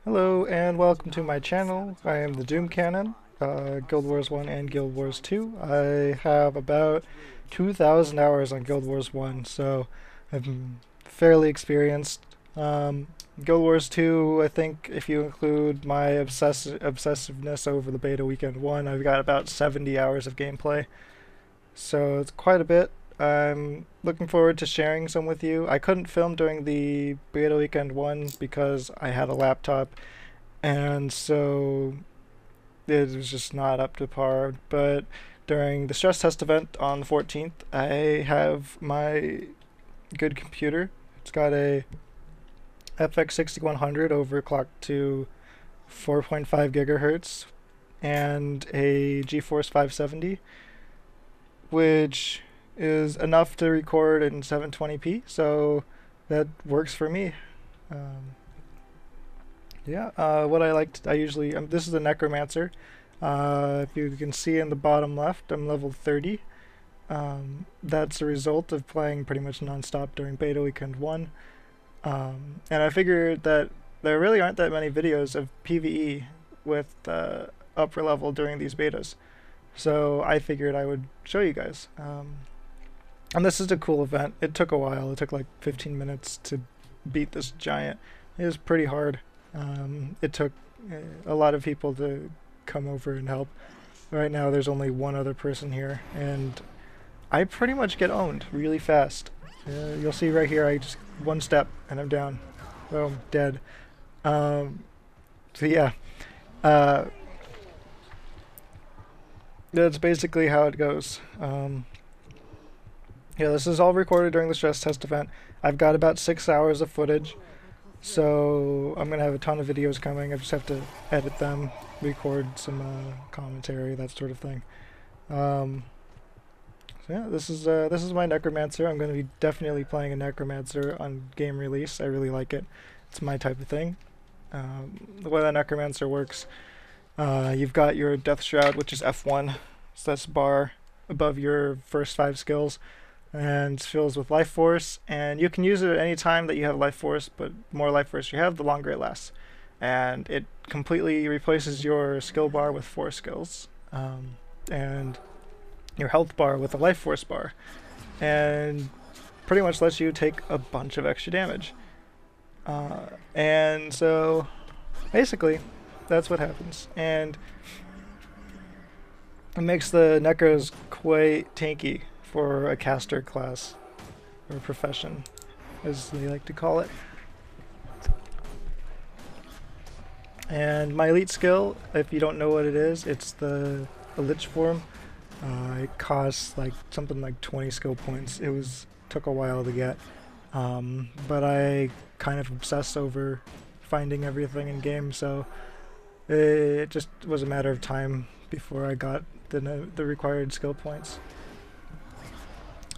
Hello and welcome to my channel. I am the Doom Cannon, Guild Wars 1 and Guild Wars 2. I have about 2,000 hours on Guild Wars 1, so I'm fairly experienced. Guild Wars 2, I think if you include my obsessiveness over the beta weekend 1, I've got about 70 hours of gameplay. So it's quite a bit. I'm looking forward to sharing some with you. I couldn't film during the beta weekend 1 because I had a laptop, and so it was just not up to par. But during the stress test event on the 14th, I have my good computer. It's got a FX 6100 overclocked to 4.5 gigahertz and a GeForce 570, which is enough to record in 720p, so that works for me. What I usually, this is a Necromancer. If you can see in the bottom left, I'm level 30. That's a result of playing pretty much non-stop during beta weekend 1. And I figured that there really aren't that many videos of PvE with upper level during these betas. So I figured I would show you guys. And this is a cool event. It took a while. It took like 15 minutes to beat this giant. It was pretty hard. It took a lot of people to come over and help. Right now there's only one other person here, and I pretty much get owned really fast. You'll see right here, I just one step and I'm down. Boom, dead. So yeah. That's basically how it goes. Yeah, this is all recorded during the stress test event. I've got about 6 hours of footage, so I'm going to have a ton of videos coming. I just have to edit them, record some commentary, that sort of thing. So yeah, this is my Necromancer. I'm going to be definitely playing a Necromancer on game release. I really like it. It's my type of thing. The way that Necromancer works, you've got your Death Shroud, which is F1. So that's bar above your first 5 skills, and fills with life force, and you can use it at any time that you have life force, but the more life force you have, the longer it lasts. And it completely replaces your skill bar with 4 skills, and your health bar with a life force bar, and pretty much lets you take a bunch of extra damage. And so basically that's what happens, and it makes the Necros quite tanky for a caster class, or profession, as they like to call it. And my elite skill, if you don't know what it is, it's the Lich form. It costs like something like 20 skill points. Took a while to get, but I kind of obsess over finding everything in game, so it just was a matter of time before I got the required skill points.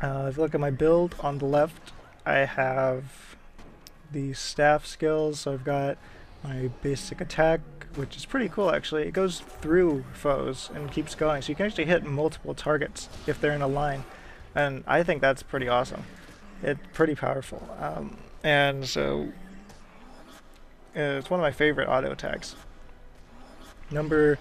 If you look at my build on the left, I have the staff skills. So I've got my basic attack, which is pretty cool actually. It goes through foes and keeps going, so you can actually hit multiple targets if they're in a line, and I think that's pretty awesome. It's pretty powerful, and so it's one of my favorite auto attacks. Number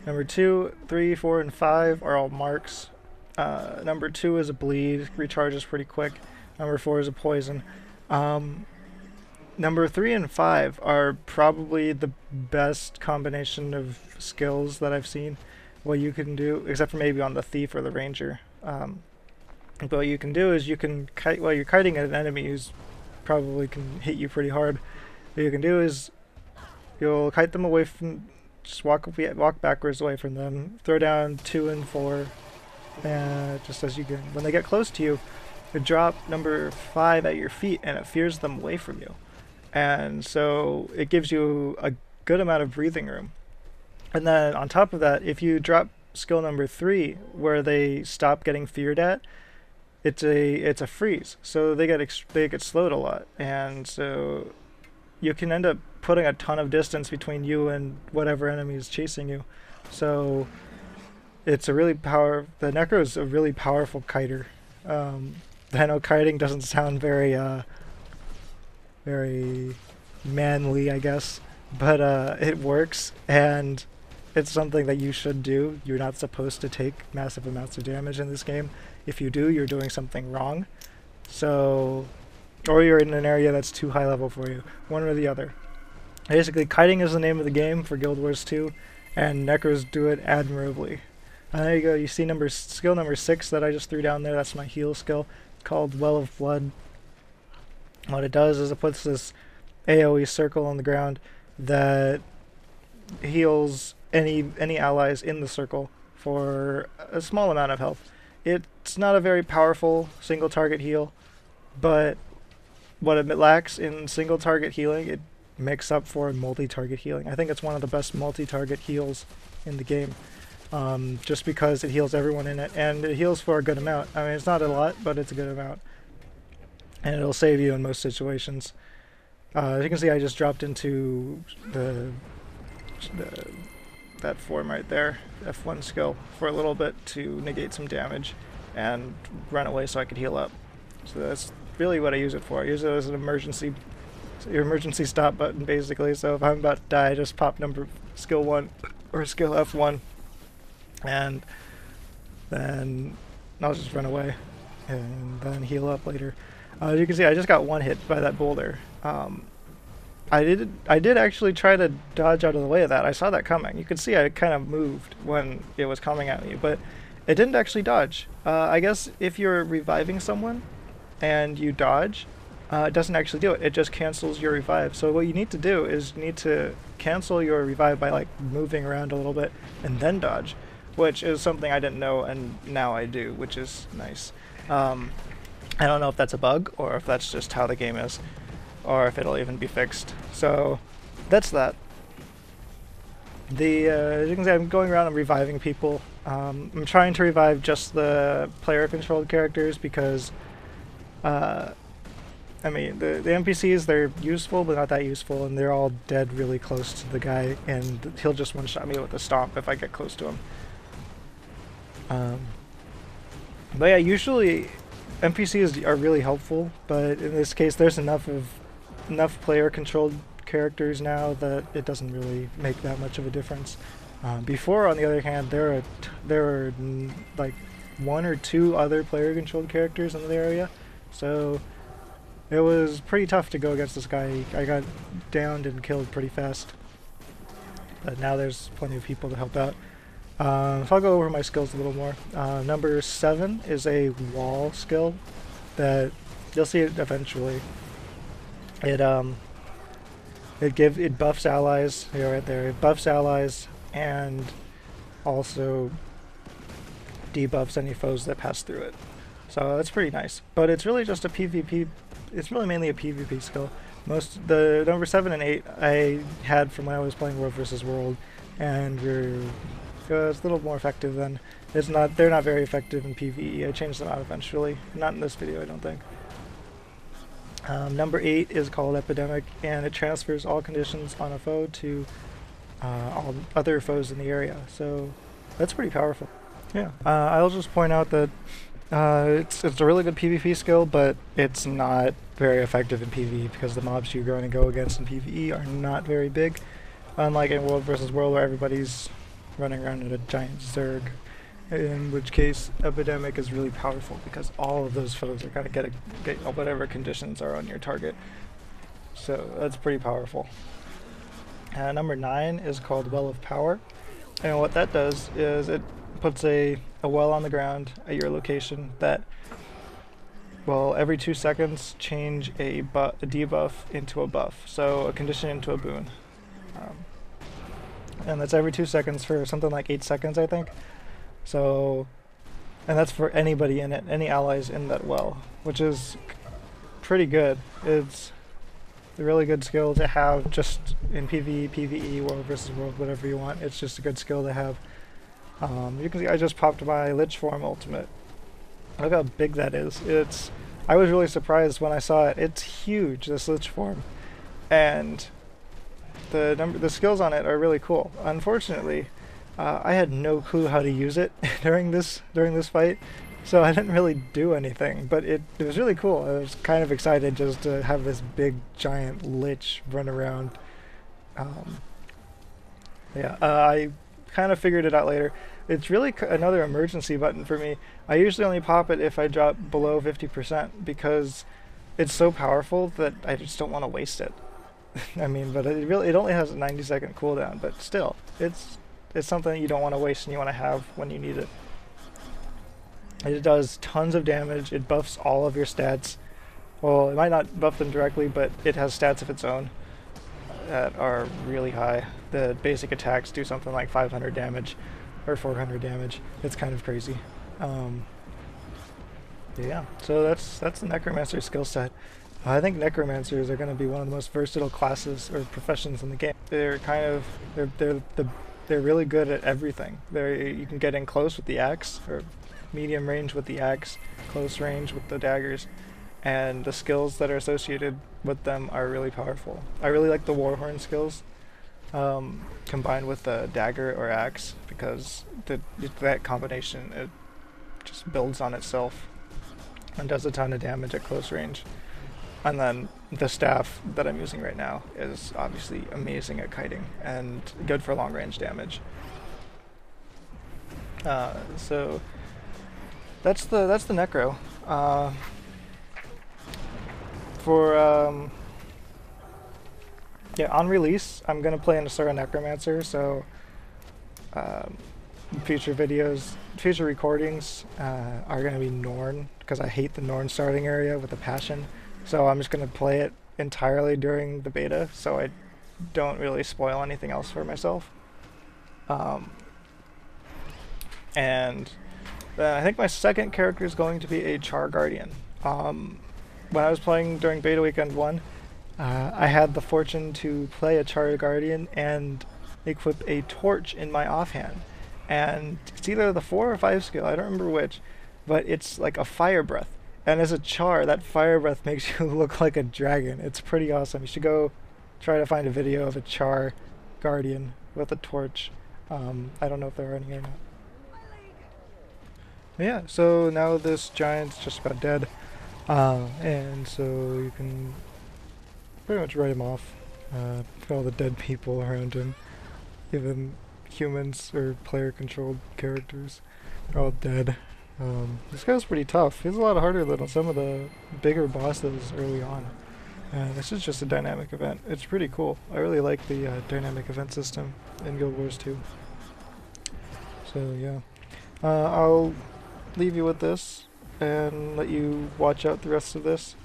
2, 3, 4, and 5 are all marks. Number 2 is a bleed, recharges pretty quick. Number 4 is a poison. Number 3 and 5 are probably the best combination of skills that I've seen. What you can do, except for maybe on the thief or the ranger. But what you can do is you can kite while you're kiting at an enemy who's probably can hit you pretty hard. What you can do is you'll kite them away from, just walk backwards away from them, throw down 2 and 4. Just as you can, when they get close to you, you drop number 5 at your feet, and it fears them away from you, and so it gives you a good amount of breathing room. And then on top of that, if you drop skill number 3 where they stop getting feared at, it's a freeze, so they get slowed a lot, and so you can end up putting a ton of distance between you and whatever enemy is chasing you. So it's a really the Necro is a really powerful kiter. I know kiting doesn't sound very manly, I guess, but it works, and it's something that you should do. You're not supposed to take massive amounts of damage in this game. If you do, you're doing something wrong. So, or you're in an area that's too high level for you. One or the other. Basically, kiting is the name of the game for Guild Wars 2, and Necros do it admirably. There you go. You see skill number 6 that I just threw down there. That's my heal skill, called Well of Blood. What it does is it puts this AoE circle on the ground that heals any allies in the circle for a small amount of health. It's not a very powerful single target heal, but what it lacks in single target healing, it makes up for in multi-target healing. I think it's one of the best multi-target heals in the game, just because it heals everyone in it, and it heals for a good amount. I mean, it's not a lot, but it's a good amount, and it'll save you in most situations. As you can see, I just dropped into that form right there, F1 skill, for a little bit to negate some damage and run away so I could heal up. So that's really what I use it for. I use it as an emergency stop button, basically. So if I'm about to die, I just pop skill 1 or skill F1, and then I'll just run away and then heal up later. As you can see, I just got one hit by that boulder. I did actually try to dodge out of the way of that. I saw that coming. You could see I kind of moved when it was coming at me, but it didn't actually dodge. I guess if you're reviving someone and you dodge, it doesn't actually do it. It just cancels your revive. So what you need to do is you need to cancel your revive by like moving around a little bit and then dodge, which is something I didn't know, and now I do, which is nice. I don't know if that's a bug or if that's just how the game is, or if it'll even be fixed. So that's that. As you can see, I'm going around and reviving people. I'm trying to revive just the player-controlled characters because, I mean, the NPCs, they're useful, but not that useful, and they're all dead really close to the guy, and he'll just one-shot me with a stomp if I get close to him. But yeah, usually NPCs are really helpful, but in this case, there's enough player-controlled characters now that it doesn't really make that much of a difference. Before, on the other hand, there were like 1 or 2 other player-controlled characters in the area, so it was pretty tough to go against this guy. I got downed and killed pretty fast, but now there's plenty of people to help out. So I'll go over my skills a little more. Number 7 is a wall skill that you'll see it eventually. It buffs allies. Here, right there. It buffs allies and also debuffs any foes that pass through it. So that's pretty nice. But it's really just a PvP. It's really mainly a PvP skill. The number 7 and 8 I had from when I was playing World vs. World, and it's a little more effective than. They're not very effective in PvE. I changed them out eventually. Not in this video, I don't think. Number 8 is called Epidemic, and it transfers all conditions on a foe to all other foes in the area. So that's pretty powerful. Yeah. I'll just point out that it's a really good PvP skill, but it's not very effective in PvE because the mobs you're going to go against in PvE are not very big. Unlike in World vs. World, where everybody's running around in a giant Zerg, in which case Epidemic is really powerful because all of those foes are going to get whatever conditions are on your target. So that's pretty powerful. Number 9 is called Well of Power, and what that does is it puts a well on the ground at your location that will every 2 seconds change a debuff into a buff, so a condition into a boon. And that's every 2 seconds for something like 8 seconds, I think. So, and that's for anybody in it, any allies in that well, which is pretty good. It's a really good skill to have just in PvE, PvE, World vs. World, whatever you want. It's just a good skill to have. You can see I just popped my Lich Form ultimate. Look how big that is. I was really surprised when I saw it. It's huge, this Lich Form. And the skills on it are really cool. Unfortunately, I had no clue how to use it during this fight, so I didn't really do anything, but it was really cool. I was kind of excited just to have this big giant lich run around. Um, yeah, I kind of figured it out later. It's really another emergency button for me. I usually only pop it if I drop below 50% because it's so powerful that I just don't want to waste it. I mean, but it only has a 90-second cooldown, but still, it's something that you don't want to waste and you want to have when you need it. It does tons of damage. It buffs all of your stats. Well, it might not buff them directly, but it has stats of its own that are really high. The basic attacks do something like 500 damage or 400 damage. It's kind of crazy. Yeah, so that's the Necromancer skill set. I think Necromancers are going to be one of the most versatile classes or professions in the game. They're kind of they're really good at everything. You can get in close with the axe, or medium range with the axe, close range with the daggers, and the skills that are associated with them are really powerful. I really like the Warhorn skills combined with the dagger or axe, because that combination, it just builds on itself and does a ton of damage at close range. And then the staff that I'm using right now is obviously amazing at kiting and good for long range damage. So that's the Necro. Yeah, on release, I'm gonna play an Asura Necromancer. So future videos, future recordings are gonna be Norn, because I hate the Norn starting area with a passion. So I'm just gonna play it entirely during the beta, so I don't really spoil anything else for myself. And I think my second character is going to be a Charr Guardian. When I was playing during Beta Weekend 1, I had the fortune to play a Charr Guardian and equip a torch in my offhand. And it's either the 4 or 5 skill, I don't remember which, but it's like a fire breath. And as a Charr, that fire breath makes you look like a dragon. It's pretty awesome. You should go try to find a video of a Charr Guardian with a torch. I don't know if there are any or not. But yeah, so now this giant's just about dead. And so you can pretty much write him off. All the dead people around him, even humans or player-controlled characters, are all dead. This guy's pretty tough. He's a lot harder than some of the bigger bosses early on. This is just a dynamic event. It's pretty cool. I really like the dynamic event system in Guild Wars 2. So yeah, I'll leave you with this and let you watch out the rest of this.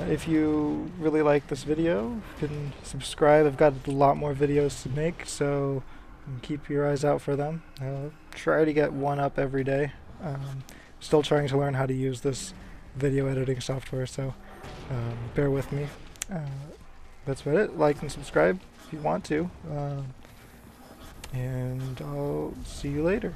If you really like this video, you can subscribe. I've got a lot more videos to make, so keep your eyes out for them. I'll try to get one up every day. Still trying to learn how to use this video editing software, so bear with me. That's about it. Like and subscribe if you want to. And I'll see you later.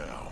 now.